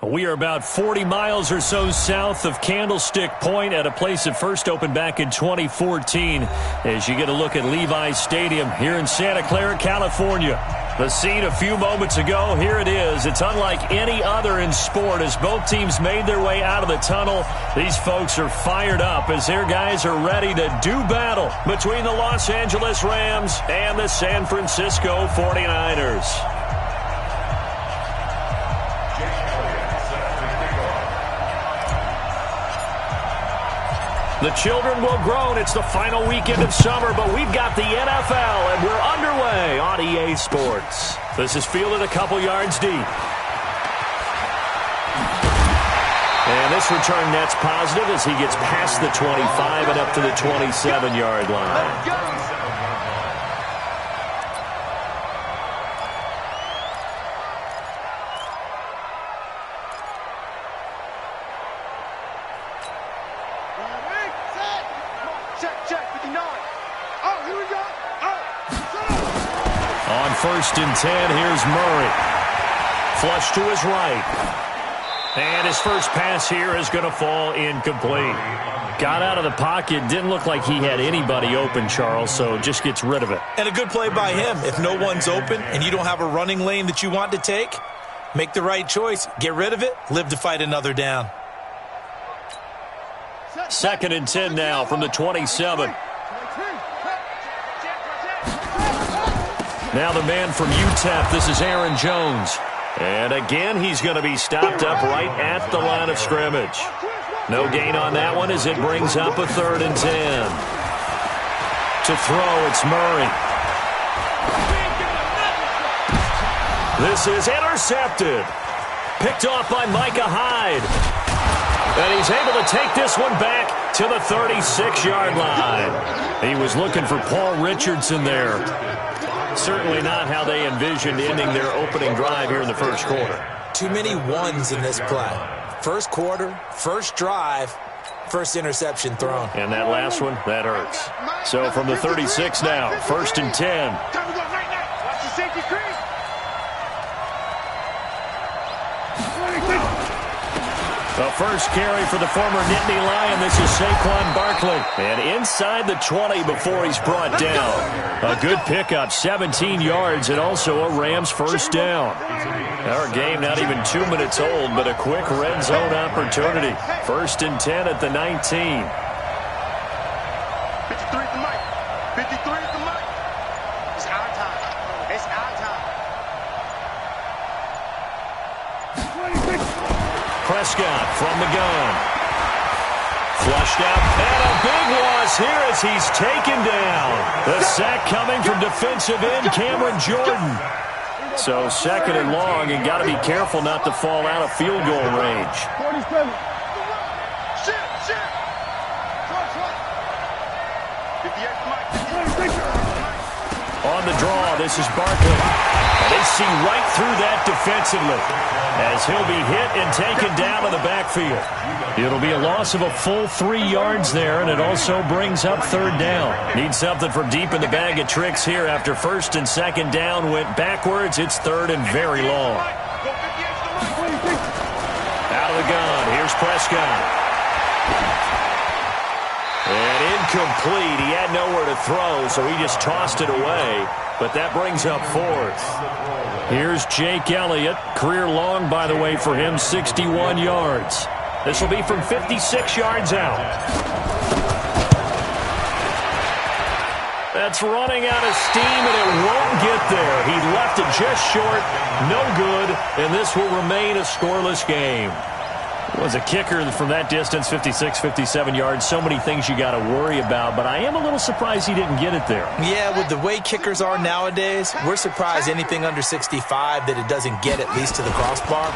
We are about 40 miles or so south of Candlestick Point at a place that first opened back in 2014 as you get a look at Levi's Stadium here in Santa Clara, California. The scene a few moments ago, here it is. It's unlike any other in sport as both teams made their way out of the tunnel. These folks are fired up as their guys are ready to do battle between the Los Angeles Rams and the San Francisco 49ers. The children will groan. It's the final weekend of summer, but we've got the NFL, and we're underway on EA Sports. This is fielded a couple yards deep. And this return net's positive as he gets past the 25 and up to the 27-yard line. First and 10, here's Murray. Flush to his right. And his first pass here is going to fall incomplete. Got out of the pocket, didn't look like he had anybody open, Charles, so just gets rid of it. And a good play by him. If no one's open and you don't have a running lane that you want to take, make the right choice. Get rid of it, live to fight another down. Second and 10 now from the 27. Now the man from UTEP, this is Aaron Jones. And again, he's going to be stopped up right at the line of scrimmage. No gain on that one as it brings up a 3rd and 10. To throw, it's Murray. This is intercepted. Picked off by Micah Hyde. And he's able to take this one back to the 36-yard line. He was looking for Paul Richardson there. Certainly not how they envisioned ending their opening drive here in the first quarter. Too many ones in this play. First quarter, first drive, first interception thrown. And that last one, that hurts. So from the 36 now, 1st and 10. The first carry for the former Nittany Lion. This is Saquon Barkley. And inside the 20 before he's brought down. A good pickup, 17 yards, and also a Rams first down. Our game not even 2 minutes old, but a quick red zone opportunity. 1st and 10 at the 19. 53 at the mic. 53 at the mic. It's our time. It's our time. Prescott from the gun. Flushed out, and a big loss here as he's taken down. The sack coming from defensive end Cameron Jordan. So 2nd and long, and got to be careful not to fall out of field goal range. 47. On the draw, this is Barkley. And they see right through that defensively as he'll be hit and taken down in the backfield. It'll be a loss of a full 3 yards there, and it also brings up 3rd down. Need something from deep in the bag of tricks here after 1st and 2nd down went backwards. It's 3rd and very long. Out of the gun, here's Prescott. And incomplete. He had nowhere to throw, so he just tossed it away. But that brings up 4th. Here's Jake Elliott. Career long, by the way, for him, 61 yards. This will be from 56 yards out. That's running out of steam, and it won't get there. He left it just short. No good, and this will remain a scoreless game. Was a kicker from that distance, 56, 57 yards. So many things you got to worry about, but I am a little surprised he didn't get it there. Yeah, with the way kickers are nowadays, we're surprised anything under 65 that it doesn't get at least to the crossbar.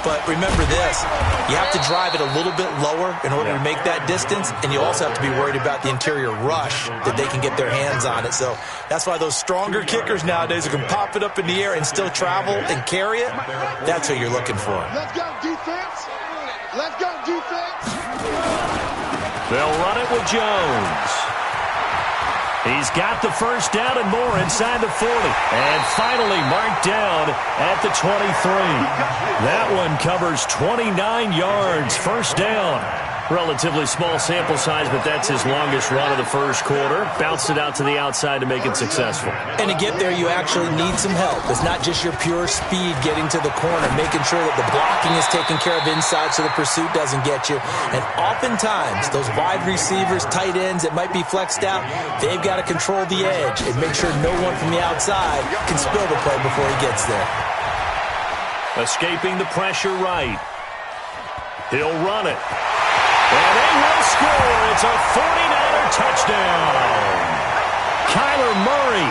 But remember this, you have to drive it a little bit lower in order to make that distance, and you also have to be worried about the interior rush that they can get their hands on it. So that's why those stronger kickers nowadays who can pop it up in the air and still travel and carry it, that's who you're looking for. Let's go, defense. Let's go, defense. They'll run it with Jones. He's got the first down and more inside the 40. And finally marked down at the 23. That one covers 29 yards. First down. Relatively small sample size, but that's his longest run of the first quarter. Bounced it out to the outside to make it successful. And to get there, you actually need some help. It's not just your pure speed getting to the corner, making sure that the blocking is taken care of inside so the pursuit doesn't get you. And oftentimes, those wide receivers, tight ends that might be flexed out, they've got to control the edge and make sure no one from the outside can spill the play before he gets there. Escaping the pressure right. He'll run it. And they will score. It's a 49er touchdown. Kyler Murray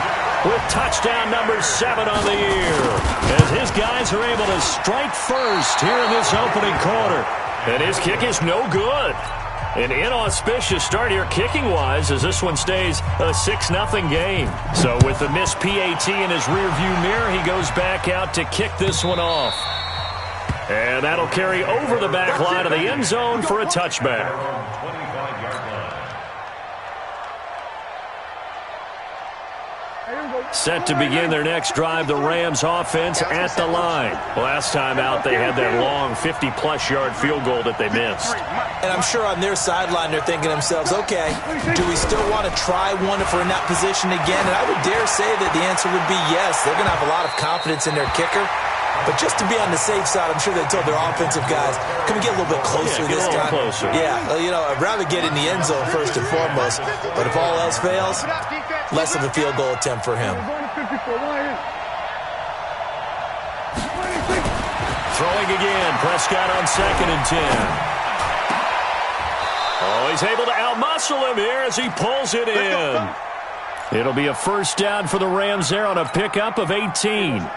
with touchdown number 7 on the year, as his guys are able to strike first here in this opening quarter. And his kick is no good. An inauspicious start here kicking-wise, as this one stays a 6-0 game. So with the missed PAT in his rearview mirror, he goes back out to kick this one off. And that'll carry over the back line of the end zone for a touchback. Set to begin their next drive, the Rams offense at the line. Last time out, they had that long 50-plus yard field goal that they missed. And I'm sure on their sideline, they're thinking to themselves, okay, do we still want to try one if we're in that position again? And I would dare say that the answer would be yes. They're going to have a lot of confidence in their kicker. But just to be on the safe side, I'm sure they told their offensive guys, can we get a little bit closer this time? Closer. Yeah, you know, I'd rather get in the end zone first and foremost. But if all else fails, less of a field goal attempt for him. Throwing again, Prescott on 2nd and 10. Oh, he's able to outmuscle him here as he pulls it in. It'll be a first down for the Rams there on a pickup of 18.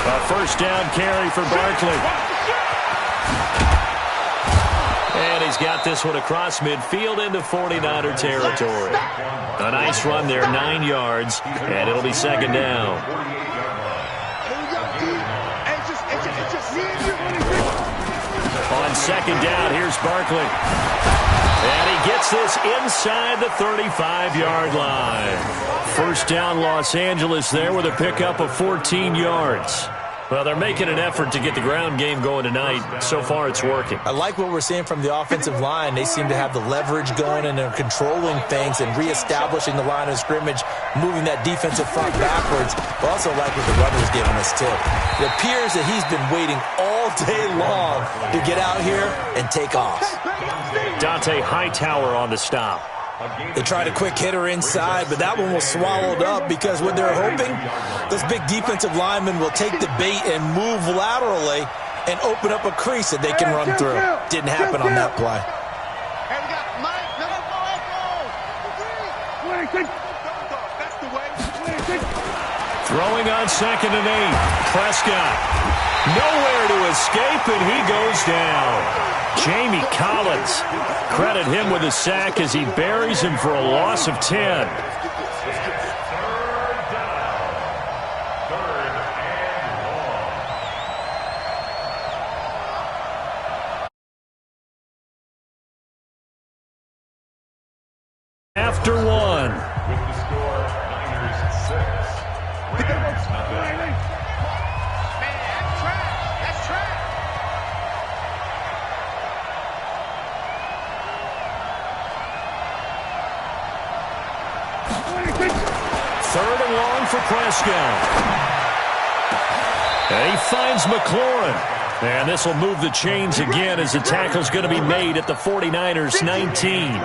A first down carry for Barkley. And he's got this one across midfield into 49er territory. A nice run there, 9 yards, and it'll be 2nd down. On 2nd down, here's Barkley. And he gets this inside the 35-yard line. First down, Los Angeles there with a pickup of 14 yards. Well, they're making an effort to get the ground game going tonight. So far, it's working. I like what we're seeing from the offensive line. They seem to have the leverage going, and they're controlling things and reestablishing the line of scrimmage, moving that defensive front backwards. But also like what the runner's giving us, too. It appears that he's been waiting all day long to get out here and take off. Dante Hightower on the stop. They tried a quick hitter inside, but that one was swallowed up because what they're hoping, those big defensive linemen will take the bait and move laterally and open up a crease that they can run through. Didn't happen on that play. Throwing on 2nd and 8. Prescott. Nowhere to escape, and he goes down. Jamie Collins, credit him with a sack as he buries him for a loss of 10. After one. With the score, Niners 6. That's track. Third and long for Prescott. And he finds McLaurin. And this will move the chains again as the tackle's going to be made at the 49ers 19.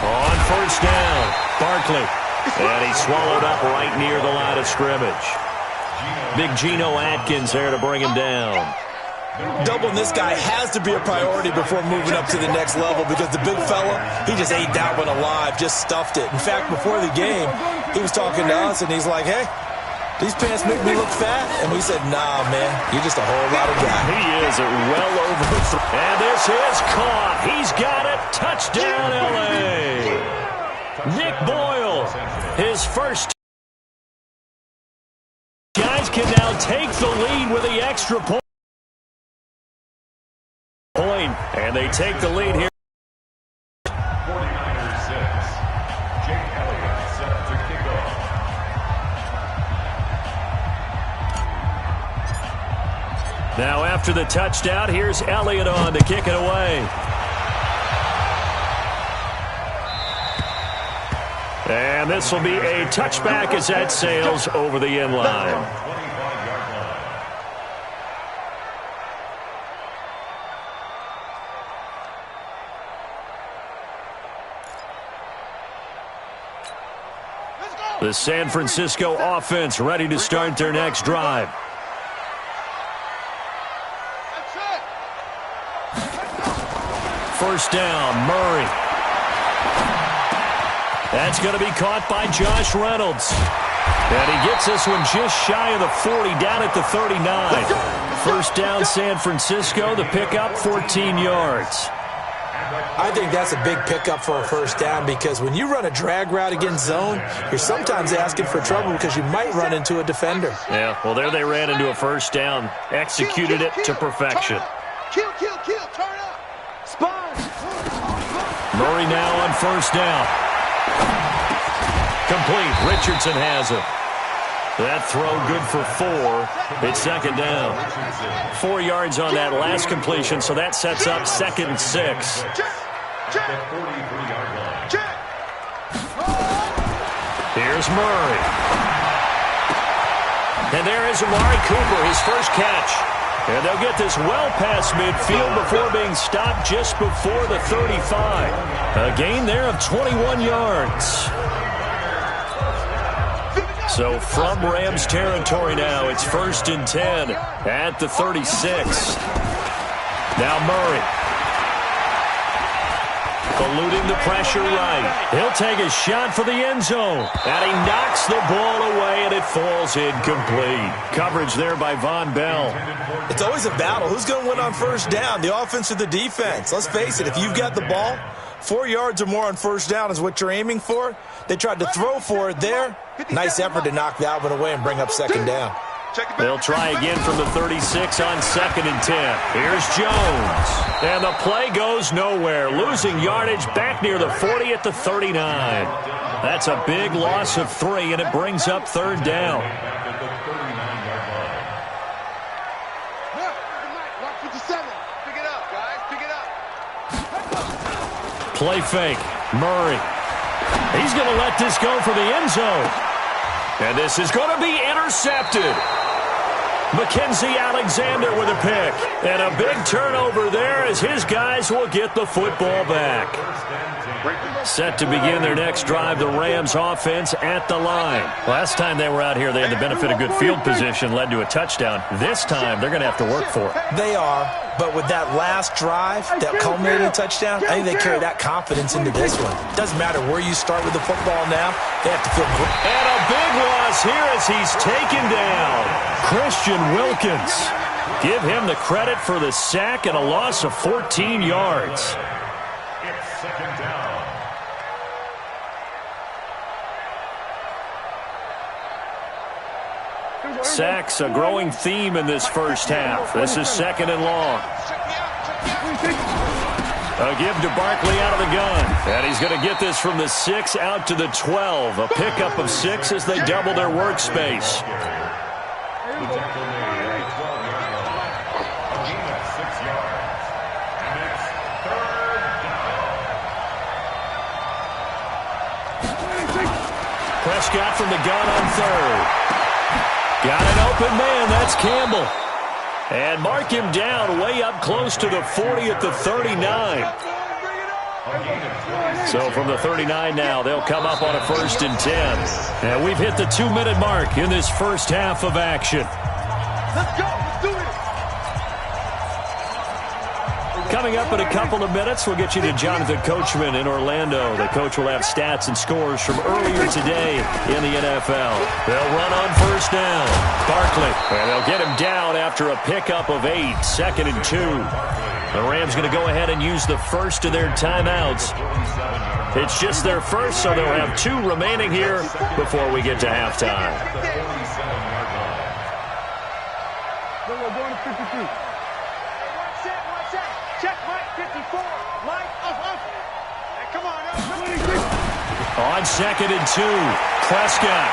On first down, Barkley. And he's swallowed up right near the line of scrimmage. Big Geno Atkins there to bring him down. Doubling this guy has to be a priority before moving up to the next level because the big fella, he just ate that one alive, just stuffed it. In fact, before the game, he was talking to us, and he's like, hey, these pants make me look fat? And we said, nah, man, you're just a whole lot of guy. He is well over. And this is caught. He's got it. Touchdown, L.A. Nick Boyle, his first can now take the lead with the extra point. And they take the lead here. 49ers 6. Jake Elliott set to kick off. Now after the touchdown, here's Elliott on to kick it away. And this will be a touchback as that sails over the end line. The San Francisco offense ready to start their next drive. First down, Murray. That's going to be caught by Josh Reynolds. And he gets this one just shy of the 40, down at the 39. First down, San Francisco. The pickup, 14 yards. I think that's a big pickup for a first down because when you run a drag route against zone, you're sometimes asking for trouble because you might run into a defender. Yeah, well, there they ran into a first down. Executed it to perfection. Kill, turn up. Spawn. Murray now on first down. Complete. Richardson has it. That throw good for 4. It's second down. 4 yards on that last completion, so that sets up 2nd and 6. Here's Murray. And there is Amari Cooper, his first catch. And they'll get this well past midfield before being stopped just before the 35. A gain there of 21 yards. So from Rams territory now, it's 1st and 10 at the 36. Now Murray. Eluding the pressure right. He'll take a shot for the end zone. And he knocks the ball away, and it falls incomplete. Coverage there by Von Bell. It's always a battle. Who's going to win on first down, the offense or the defense? Let's face it, if you've got the ball, 4 yards or more on first down is what you're aiming for. They tried to throw for it there. Nice effort to knock that one away and bring up second down. They'll try again from the 36 on 2nd and 10. Here's Jones. And the play goes nowhere. Losing yardage back near the 40 at the 39. That's a big loss of 3, and it brings up 3rd down. Play fake. Murray. He's going to let this go for the end zone. And this is going to be intercepted. Mackenzie Alexander with a pick. And a big turnover there as his guys will get the football back. Set to begin their next drive, the Rams offense at the line. Last time they were out here, they had the benefit of good field position, led to a touchdown. This time, they're going to have to work for it. They are, but with that last drive that culminated in a touchdown, I think they carry that confidence into this one. Doesn't matter where you start with the football now, they have to feel great. And a big loss here as he's taken down. Christian Wilkins. Give him the credit for the sack and a loss of 14 yards. It's second down. Sacks, a growing theme in this first half. This is 2nd and long. A give to Barkley out of the gun. And he's going to get this from the 6 out to the 12. A pickup of 6 as they double their workspace. Prescott from the gun on 3rd. Got an open man. That's Campbell. And mark him down way up close to the 40 at the 39. So from the 39 now, they'll come up on a 1st and 10. And we've hit the 2-minute mark in this first half of action. Let's go. Let's do it. Coming up in a couple of minutes, we'll get you to Jonathan Coachman in Orlando. The coach will have stats and scores from earlier today in the NFL. They'll run on first down. Barkley, and they'll get him down after a pickup of 8, 2nd and 2. The Rams going to go ahead and use the first of their timeouts. It's just their first, so they'll have 2 remaining here before we get to halftime. No, we're going to 52. Hey, one set. Check, Mike, 54. Mike, up. Hey, come on, On 2nd and 2, Prescott.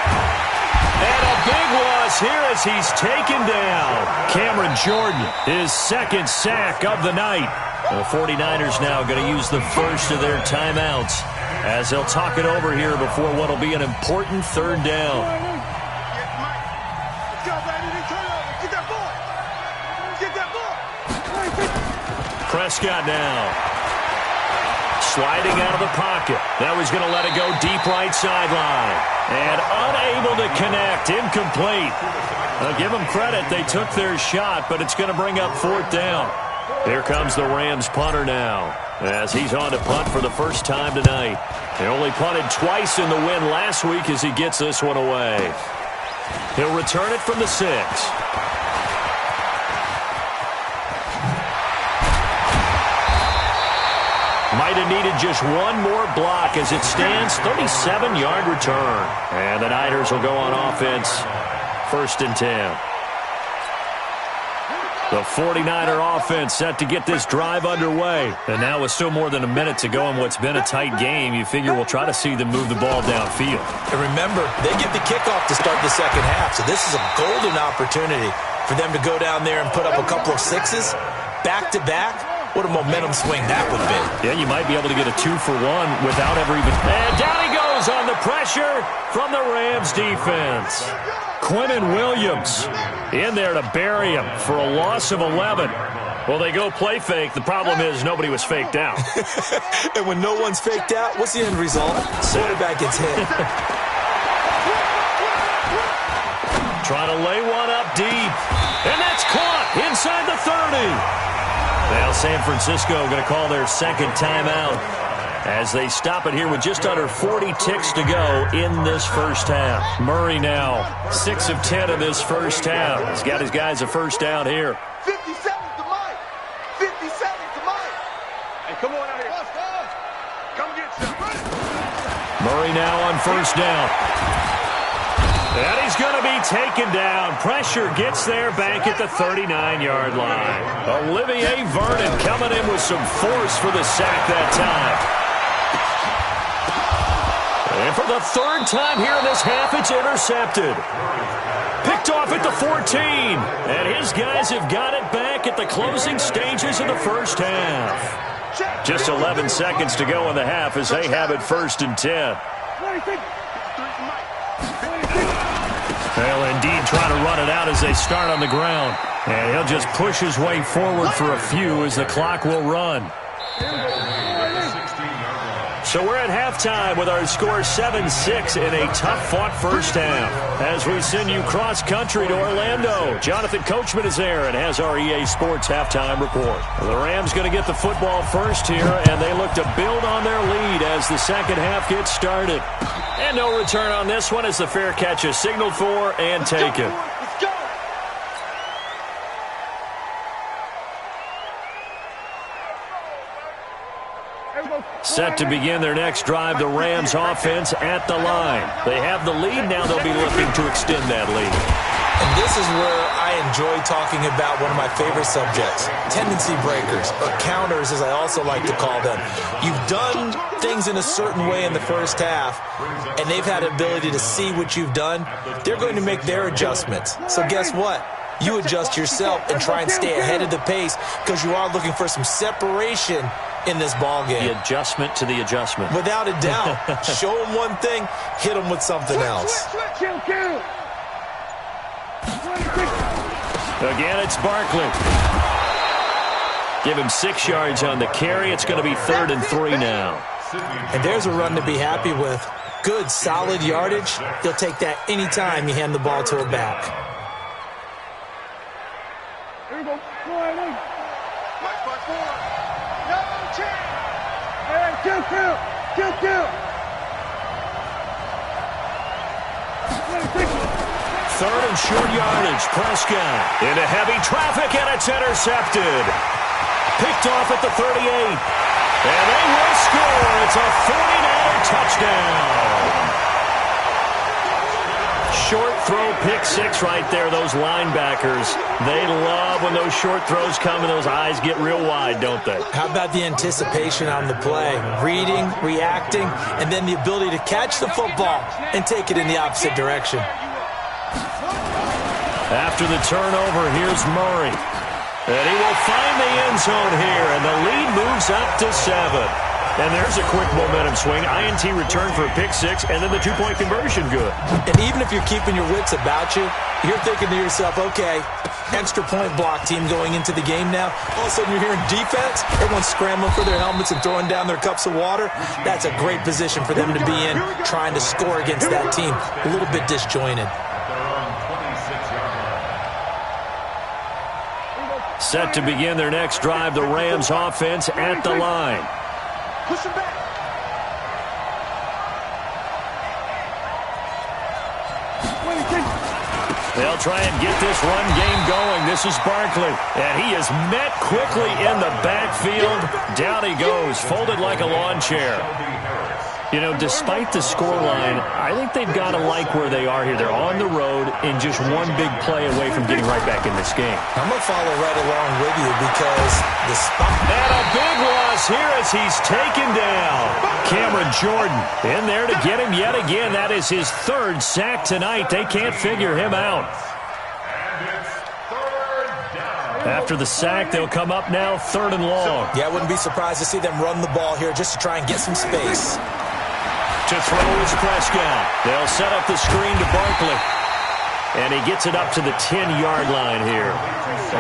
And a big loss here as he's taken down. Cameron Jordan, his 2nd sack of the night. The 49ers now going to use the first of their timeouts as they'll talk it over here before what will be an important 3rd down. Prescott now. Sliding out of the pocket. Now he's going to let it go deep right sideline. And unable to connect. Incomplete. I'll give them credit. They took their shot, but it's going to bring up 4th down. Here comes the Rams punter now as he's on to punt for the first time tonight. They only punted twice in the win last week as he gets this one away. He'll return it from the 6. Might have needed just one more block as it stands. 37-yard return. And the Niners will go on offense. 1st and 10. The 49er offense set to get this drive underway. And now with still more than a minute to go in what's been a tight game, you figure we'll try to see them move the ball downfield. And remember, they get the kickoff to start the 2nd half, so this is a golden opportunity for them to go down there and put up a couple of 6s back-to-back. What a momentum swing that would be. Yeah, you might be able to get a 2-for-1 without ever even... And down he goes on the pressure from the Rams defense. Quinnen Williams in there to bury him for a loss of 11. Well, they go play fake. The problem is nobody was faked out. And when no one's faked out, what's the end result? Quarterback gets hit. Trying to lay one up deep. And that's caught inside the 30. Now San Francisco going to call their 2nd timeout as they stop it here with just under 40 ticks to go in this first half. Murray now 6 of 10 in this first half. He's got his guys a first down here. 57 to Mike. 57 to Mike. Hey, come on out here. Come get some. Murray now on first down. And he's going to be taken down. Pressure gets there back at the 39-yard line. Olivier Vernon coming in with some force for the sack that time. And for the 3rd time here in this half, it's intercepted. Picked off at the 14. And his guys have got it back at the closing stages of the first half. Just 11 seconds to go in the half as they have it 1st and 10. They'll indeed try to run it out as they start on the ground. And he'll just push his way forward for a few as the clock will run. So we're at halftime with our score 7-6 in a tough-fought first half. As we send you cross-country to Orlando, Jonathan Coachman is there and has our EA Sports halftime report. The Rams going to get the football first here, and they look to build on their lead as the second half gets started. And no return on this one as the fair catch is signaled for and taken. Set to begin their next drive, the Rams offense at the line. They have the lead. Now they'll be looking to extend that lead. And this is where I enjoy talking about one of my favorite subjects, tendency breakers, or counters as I also like to call them. You've done things in a certain way in the first half, and they've had the ability to see what you've done. They're going to make their adjustments. So guess what? You adjust yourself and try and stay ahead of the pace because you are looking for some separation in this ball game. The adjustment to the adjustment. Without a doubt. Show them one thing, hit them with something else. Again, it's Barkley. Give him 6 yards on the carry. It's going to be 3rd and 3 now. And there's a run to be happy with. Good, solid yardage. You'll take that anytime you hand the ball to a back. Here we go. Mike, 4. No chance. Hey, kill. 3rd and short yardage. Prescott into heavy traffic, and it's intercepted. Picked off at the 38. And they will score. It's a 49er touchdown. Short throw, pick six right there. Those linebackers, they love when those short throws come and those eyes get real wide, don't they? How about the anticipation on the play? Reading, reacting, and then the ability to catch the football and take it in the opposite direction. After the turnover, here's Murray. And he will find the end zone here, and the lead moves up to 7. And there's a quick momentum swing. INT return for a pick six, and then the two-point conversion good. And even if you're keeping your wits about you, you're thinking to yourself, okay, extra point block team going into the game now. All of a sudden you're hearing defense. Everyone's scrambling for their helmets and throwing down their cups of water. That's a great position for them to be in, trying to score against that team. A little bit disjointed. Set to begin their next drive, the Rams offense at the line. Push him back. They'll try and get this run game going. This is Barkley, and he is met quickly in the backfield. Down he goes, folded like a lawn chair. You know, despite the scoreline, I think they've got to like where they are here. They're on the road and just one big play away from getting right back in this game. I'm going to follow right along with you because the spot... And a big loss here as he's taken down. Cameron Jordan in there to get him yet again. That is his third sack tonight. They can't figure him out. After the sack, they'll come up now 3rd and long. Yeah, I wouldn't be surprised to see them run the ball here just to try and get some space. To throw is Prescott. They'll set up the screen to Barkley. And he gets it up to the 10-yard line here.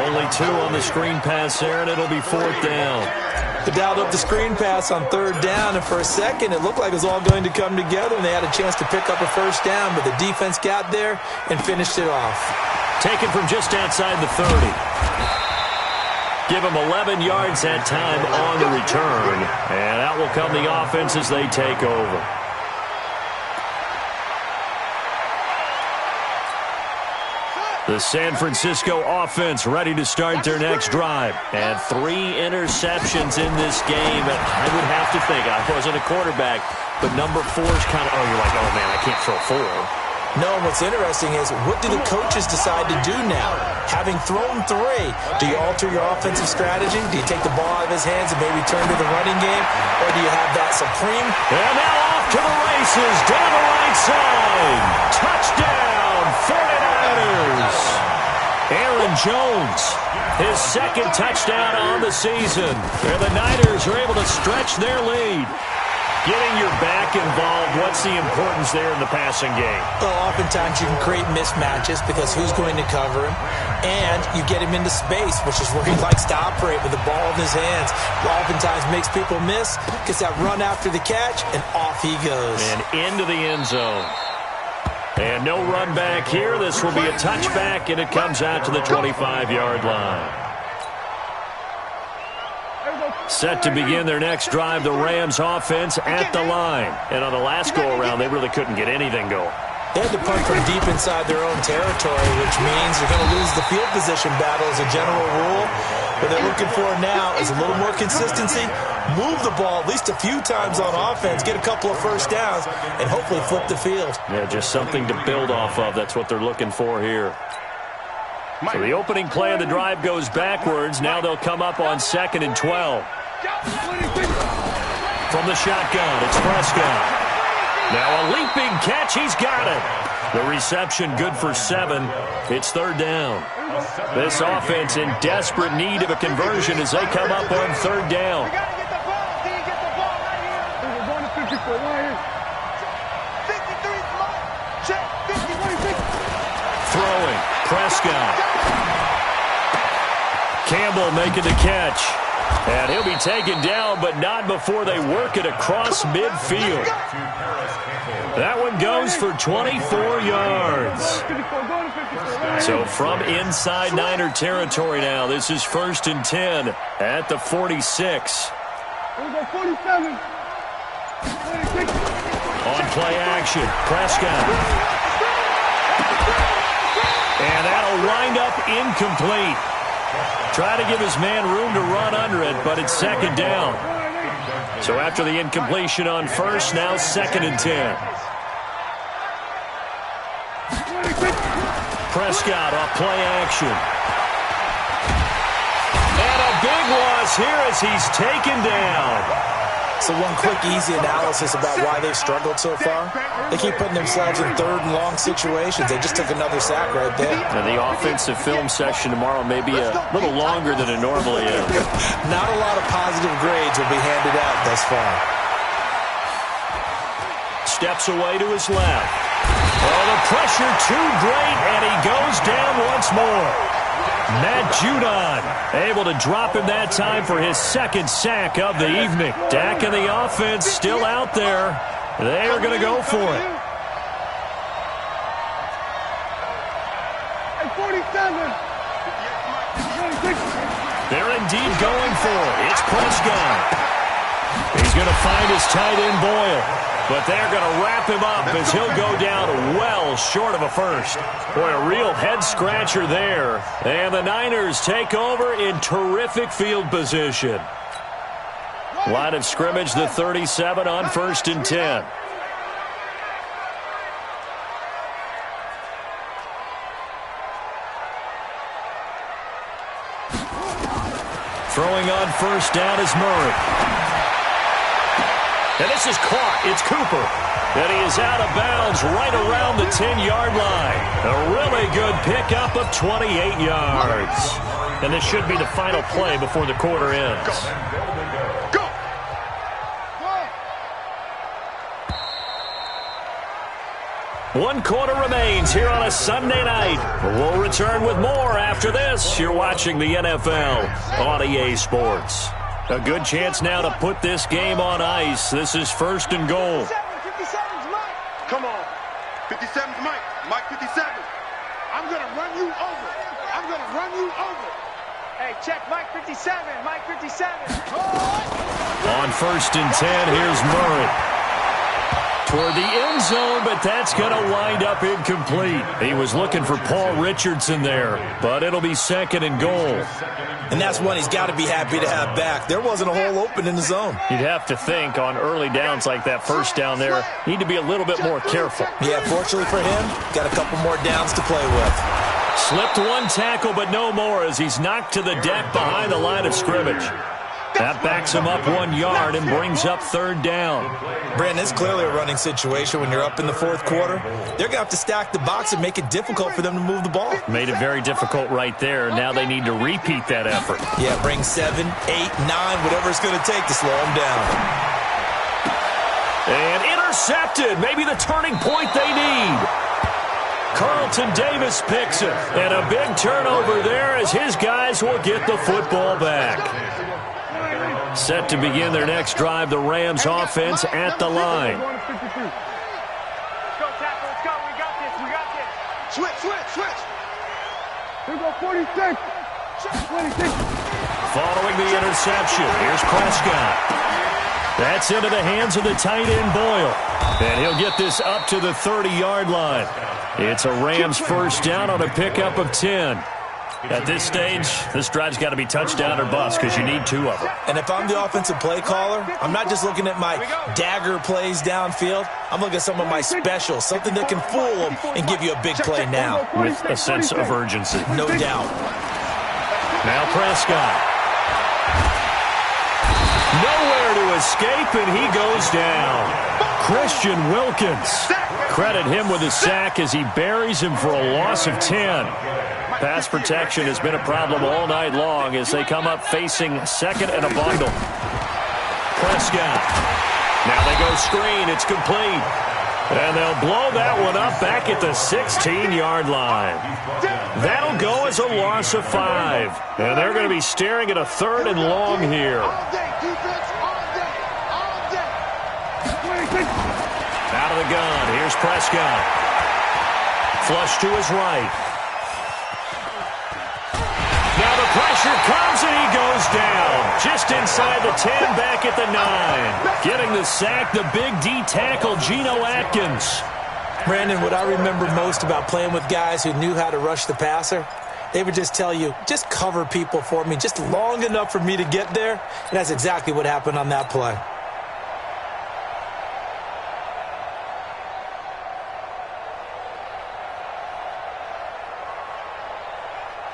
Only 2 on the screen pass there, and it'll be 4th down. They dialed up the screen pass on 3rd down, and for a second it looked like it was all going to come together, and they had a chance to pick up a 1st down, but the defense got there and finished it off. Taken from just outside the 30. Give him 11 yards that time on the return. And out will come the offense as they take over. The San Francisco offense ready to start their next drive. And 3 interceptions in this game. And I would have to think, I wasn't a quarterback, but number 4 is kind of, you're like, oh man, I can't throw 4. No, and what's interesting is, what do the coaches decide to do now? Having thrown 3, do you alter your offensive strategy? Do you take the ball out of his hands and maybe turn to the running game? Or do you have that supreme? And now off to the races, down the right side. Touchdown, 49ers. Aaron Jones, his 2nd touchdown on the season. And the Niners are able to stretch their lead. Getting your back involved, what's the importance there in the passing game? Well, oftentimes you can create mismatches because who's going to cover him? And you get him into space, which is where he likes to operate with the ball in his hands. Oftentimes makes people miss, gets that run after the catch, and off he goes. And into the end zone. And no run back here. This will be a touchback, and it comes out to the 25-yard line. Set to begin their next drive, the Rams offense at the line. And on the last go-around, they really couldn't get anything going. They had to punt from deep inside their own territory, which means they're going to lose the field position battle as a general rule. What they're looking for now is a little more consistency, move the ball at least a few times on offense, get a couple of 1st downs, and hopefully flip the field. Yeah, just something to build off of. That's what they're looking for here. So the opening play of the drive goes backwards. Now they'll come up on 2nd and 12. From the shotgun, it's Prescott. Now a leaping catch, he's got it. The reception good for 7. It's 3rd down. This offense in desperate need of a conversion as they come up on 3rd down. Throwing, Prescott. Campbell making the catch. And he'll be taken down, but not before they work it across midfield. That one goes for 24 yards. So from inside Niner territory now, this is 1st and 10 at the 46. On play action, Prescott. And that'll wind up incomplete. Try to give his man room to run under it, but it's 2nd down. So after the incompletion on 1st, now 2nd and 10. Prescott off play action. And a big loss here as he's taken down. So one quick, easy analysis about why they've struggled so far. They keep putting themselves in third and long situations. They just took another sack right there. And the offensive film session tomorrow may be a little longer than it normally is. Not a lot of positive grades will be handed out thus far. Steps away to his left. Oh, the pressure too great, and he goes down once more. Matt Judon able to drop him that time for his second sack of the evening. Dak and the offense still out there. They are going to go for it. They're indeed going for it. It's Prescott. He's going to find his tight end Boyle. But they're going to wrap him up as he'll go down well short of a first. Boy, a real head-scratcher there. And the Niners take over in terrific field position. Line of scrimmage, the 37 on 1st and 10. Throwing on first down is Murray. And this is caught. It's Cooper. And he is out of bounds right around the 10-yard line. A really good pickup of 28 yards. And this should be the final play before the quarter ends. Go! One quarter remains here on a Sunday night. We'll return with more after this. You're watching the NFL on EA Sports. A good chance now to put this game on ice. This is 1st and goal. 57's Mike. Come on. 57's Mike. Mike 57. I'm going to run you over. I'm going to run you over. Hey, check Mike 57. Mike 57. On 1st and 10, here's Murray. Toward the end zone, but that's going to wind up incomplete. He was looking for Paul Richardson there, but it'll be 2nd and goal. And that's one he's got to be happy to have back. There wasn't a hole open in the zone. You'd have to think on early downs like that first down there, need to be a little bit more careful. Yeah, fortunately for him, got a couple more downs to play with. Slipped one tackle, but no more as he's knocked to the deck behind the line of scrimmage. That backs him up 1 yard and brings up 3rd down. Brandon, it's clearly a running situation when you're up in the 4th quarter. They're going to have to stack the box and make it difficult for them to move the ball. Made it very difficult right there. Now they need to repeat that effort. Yeah, bring 7, 8, 9, whatever it's going to take to slow them down. And intercepted. Maybe the turning point they need. Carlton Davis picks it. And a big turnover there as his guys will get the football back. Set to begin their next drive, the Rams offense at the line. Let's go, tackle. Let's go. We got this. We got this. Switch. Here we go, 46. 26. Following the interception, here's Prescott. That's into the hands of the tight end Boyle. And he'll get this up to the 30-yard line. It's a Rams first down on a pickup of 10. At this stage, this drive's got to be touchdown or bust because you need 2 of them. And if I'm the offensive play caller, I'm not just looking at my dagger plays downfield. I'm looking at some of my specials, something that can fool them and give you a big play now. With a sense of urgency. No doubt. Now Prescott. Nowhere to escape, and he goes down. Christian Wilkins. Credit him with a sack as he buries him for a loss of 10. Pass protection has been a problem all night long as they come up facing 2nd and a bundle. Prescott. Now they go screen. It's complete. And they'll blow that one up back at the 16-yard line. That'll go as a loss of 5. And they're going to be staring at a 3rd and long here. Out of the gun. Here's Prescott. Flush to his right. Now the pressure comes and he goes down. Just inside the 10, back at the 9. Getting the sack, the big D tackle, Geno Atkins. Brandon, what I remember most about playing with guys who knew how to rush the passer, they would just tell you, just cover people for me, just long enough for me to get there. And that's exactly what happened on that play.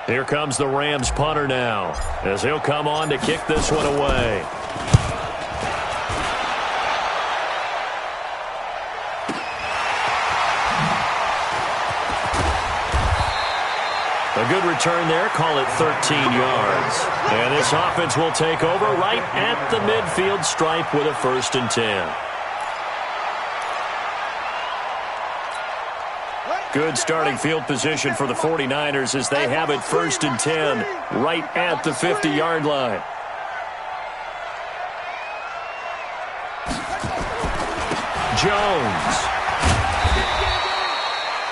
Here comes the Rams punter now, as he'll come on to kick this one away. A good return there, call it 13 yards. And this offense will take over right at the midfield stripe with a 1st and 10. Good starting field position for the 49ers as they have it 1st and 10 right at the 50-yard line. Jones.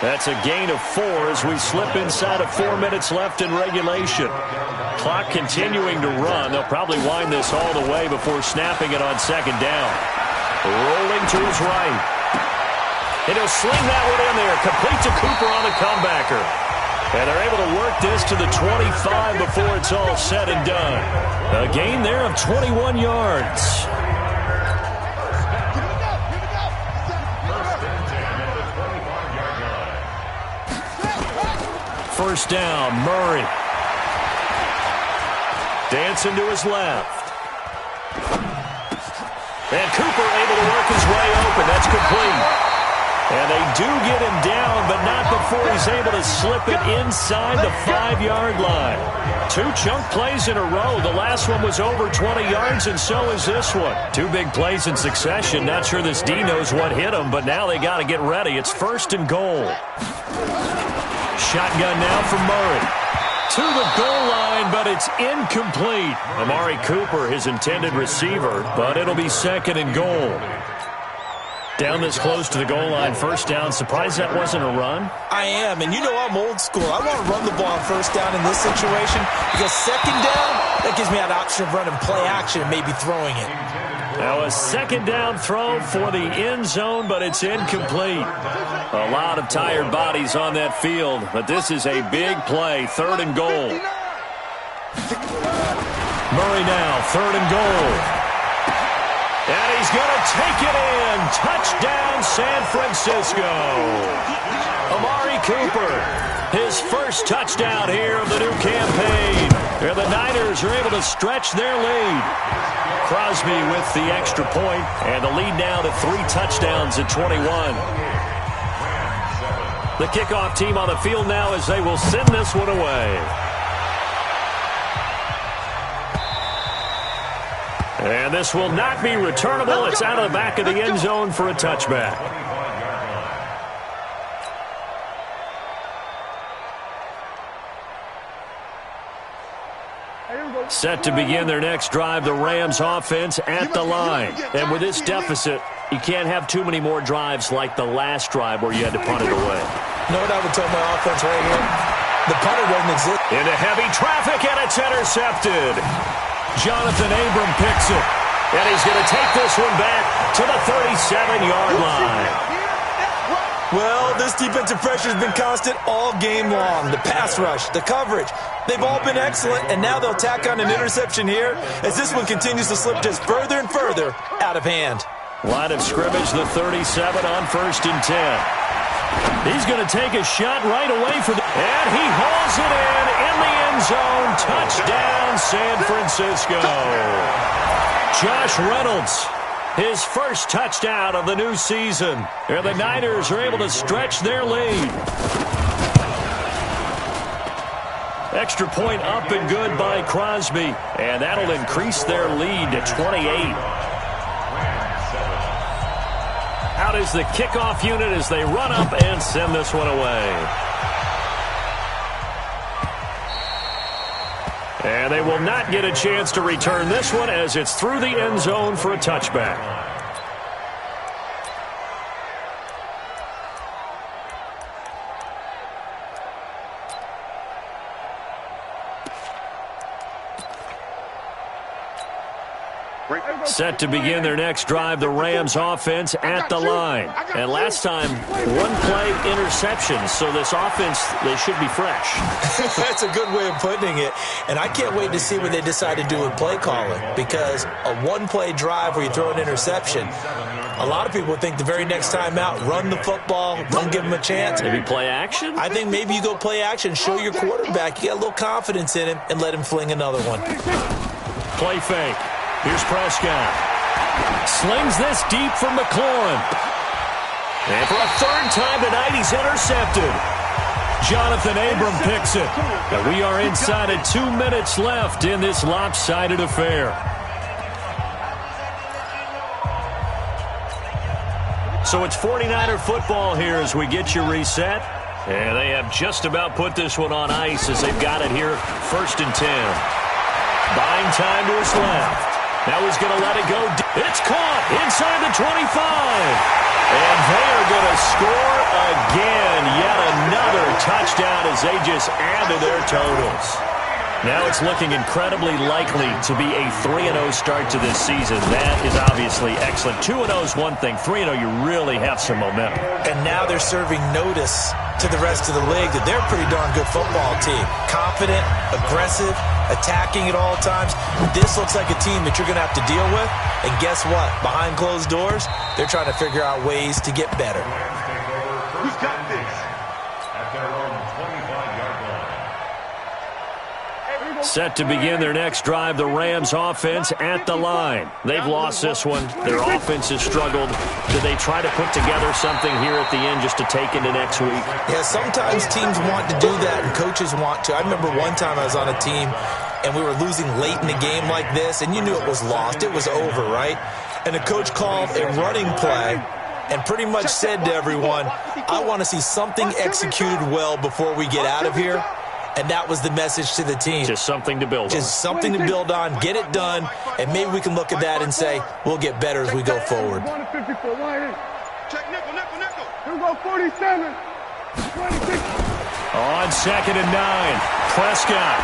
That's a gain of 4 as we slip inside of 4 minutes left in regulation. Clock continuing to run. They'll probably wind this all the way before snapping it on 2nd down. Rolling to his right. And he'll sling that one in there. Complete to Cooper on the comebacker. And they're able to work this to the 25 before it's all said and done. A gain there of 21 yards. First down, Murray. Dancing to his left. And Cooper able to work his way open. That's complete. And they do get him down, but not before he's able to slip it inside the 5-yard line. 2 chunk plays in a row. The last one was over 20 yards, and so is this one. 2 big plays in succession. Not sure this D knows what hit him, but now they got to get ready. It's 1st and goal. Shotgun now from Murray. To the goal line, but it's incomplete. Amari Cooper, his intended receiver, but it'll be 2nd and goal. Down this close to the goal line, 1st down. Surprised that wasn't a run? I am, and you know I'm old school. I want to run the ball on 1st down in this situation because 2nd down, that gives me an option of running play action and maybe throwing it. Now a 2nd down throw for the end zone, but it's incomplete. A lot of tired bodies on that field, but this is a big play. 3rd and goal. Murray now, 3rd and goal. And he's going to take it in. Touchdown, San Francisco. Amari Cooper, his 1st touchdown here of the new campaign. And the Niners are able to stretch their lead. Crosby with the extra point, and the lead now to 3 touchdowns at 21. The kickoff team on the field now as they will send this one away. And this will not be returnable. It's out of the back of the end zone for a touchback. Set to begin their next drive, the Rams offense at the line. And with this deficit, you can't have too many more drives like the last drive where you had to punt it away. You know what I would tell my offense right here? The punter doesn't exist. Into heavy traffic, and it's intercepted. Jonathan Abram picks it. And he's going to take this one back to the 37-yard line. Well, this defensive pressure has been constant all game long. The pass rush, the coverage, they've all been excellent, and now they'll tack on an interception here as this one continues to slip just further and further out of hand. Line of scrimmage, the 37 on 1st and 10. He's going to take a shot right away for the... And he hauls it in the end zone. Touchdown, San Francisco. Josh Reynolds, his 1st touchdown of the new season. And the Niners are able to stretch their lead. Extra point up and good by Crosby. And that'll increase their lead to 28. Out is the kickoff unit as they run up and send this one away. And they will not get a chance to return this one as it's through the end zone for a touchback. Set to begin their next drive, the Rams offense at the line. And last time, one play interception, so this offense, they should be fresh. That's a good way of putting it. And I can't wait to see what they decide to do with play calling, because a one-play drive where you throw an interception, a lot of people think the very next time out, run the football, don't give them a chance. Maybe play action? I think maybe you go play action, show your quarterback, you got a little confidence in him, and let him fling another one. Play fake. Here's Prescott. Slings this deep for McLaurin. And for a third time tonight, he's intercepted. Jonathan Abram picks it. And we are inside of 2 minutes left in this lopsided affair. So it's 49er football here as we get you reset. And they have just about put this one on ice as they've got it here, 1st and 10. Buying time to his left. Now he's going to let it go. It's caught inside the 25. And they are going to score again. Yet another touchdown as they just add to their totals. Now it's looking incredibly likely to be a 3-0 start to this season. That is obviously excellent. 2-0 is one thing. 3-0, you really have some momentum. And now they're serving notice to the rest of the league that they're a pretty darn good football team. Confident, aggressive, attacking at all times. This looks like a team that you're going to have to deal with. And guess what? Behind closed doors, they're trying to figure out ways to get better. Who's got this? At their own 25-yard line. Set to begin their next drive, the Rams offense at the line. They've lost this one. Their offense has struggled. Do they try to put together something here at the end just to take into next week? Yeah, sometimes teams want to do that and coaches want to. I remember one time I was on a team and we were losing late in the game like this, and you knew it was lost. It was over, right? And the coach called a running play and pretty much said to everyone, I want to see something executed well before we get out of here. And that was the message to the team. Just something to build on. Just something to build on, get it done, and maybe we can look at that and say, we'll get better as we go forward. Check nickel, nickel, nickel. Here we go, 47. 26. On 2nd and 9, Prescott.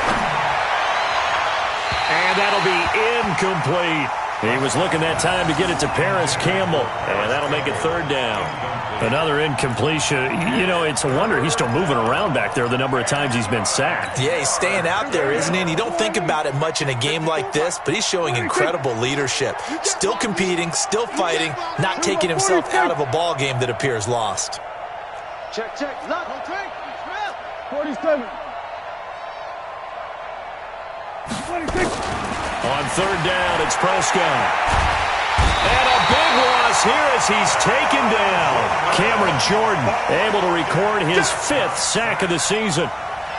And that'll be incomplete. He was looking that time to get it to Paris Campbell, and that'll make it 3rd down. Another incompletion. You know, it's a wonder he's still moving around back there the number of times he's been sacked. Yeah, he's staying out there, isn't he? And you don't think about it much in a game like this, but he's showing incredible leadership. Still competing, still fighting, not taking himself out of a ball game that appears lost. Check, check. Lock. 47. 26. On 3rd down, it's Prescott. And a big loss here as he's taken down. Cameron Jordan able to record his 5th sack of the season.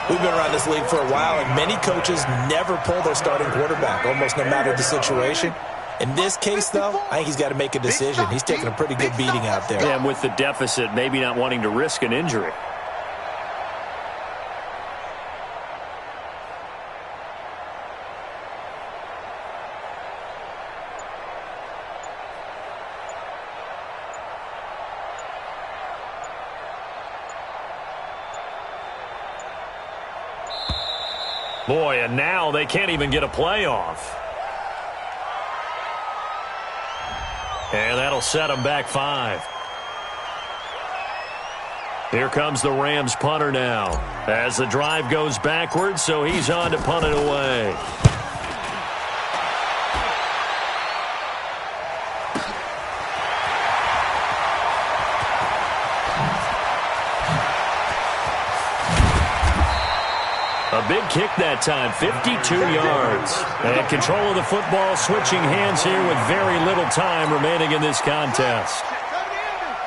We've been around this league for a while, and many coaches never pull their starting quarterback, almost no matter the situation. In this case, though, I think he's got to make a decision. He's taking a pretty good beating out there. And with the deficit, maybe not wanting to risk an injury. Boy, and now they can't even get a playoff. And that'll set them back 5. Here comes the Rams punter now as the drive goes backwards, so he's on to punt it away. A big kick that time, 52 yards. And control of the football, switching hands here with very little time remaining in this contest.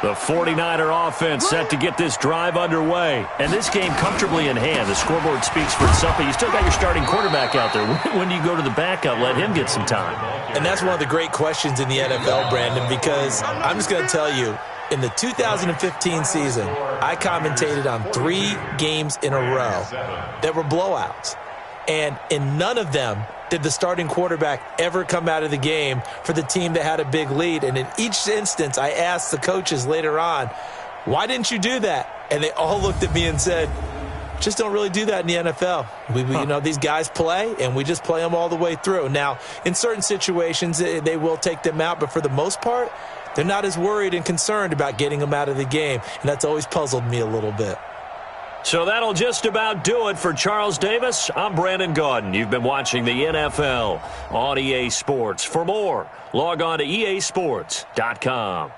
The 49er offense set to get this drive underway. And this game comfortably in hand. The scoreboard speaks for itself, but you still got your starting quarterback out there. When do you go to the backup? Let him get some time. And that's one of the great questions in the NFL, Brandon, because I'm just going to tell you, in the 2015 season, I commentated on 3 games in a row that were blowouts. And in none of them did the starting quarterback ever come out of the game for the team that had a big lead. And in each instance, I asked the coaches later on, why didn't you do that? And they all looked at me and said, Just don't really do that in the NFL. You know, these guys play, and we just play them all the way through. Now, in certain situations, they will take them out, but for the most part, they're not as worried and concerned about getting them out of the game, and that's always puzzled me a little bit. So that'll just about do it for Charles Davis. I'm Brandon Gaudin. You've been watching the NFL on EA Sports. For more, log on to easports.com.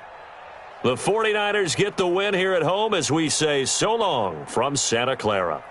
The 49ers get the win here at home as we say so long from Santa Clara.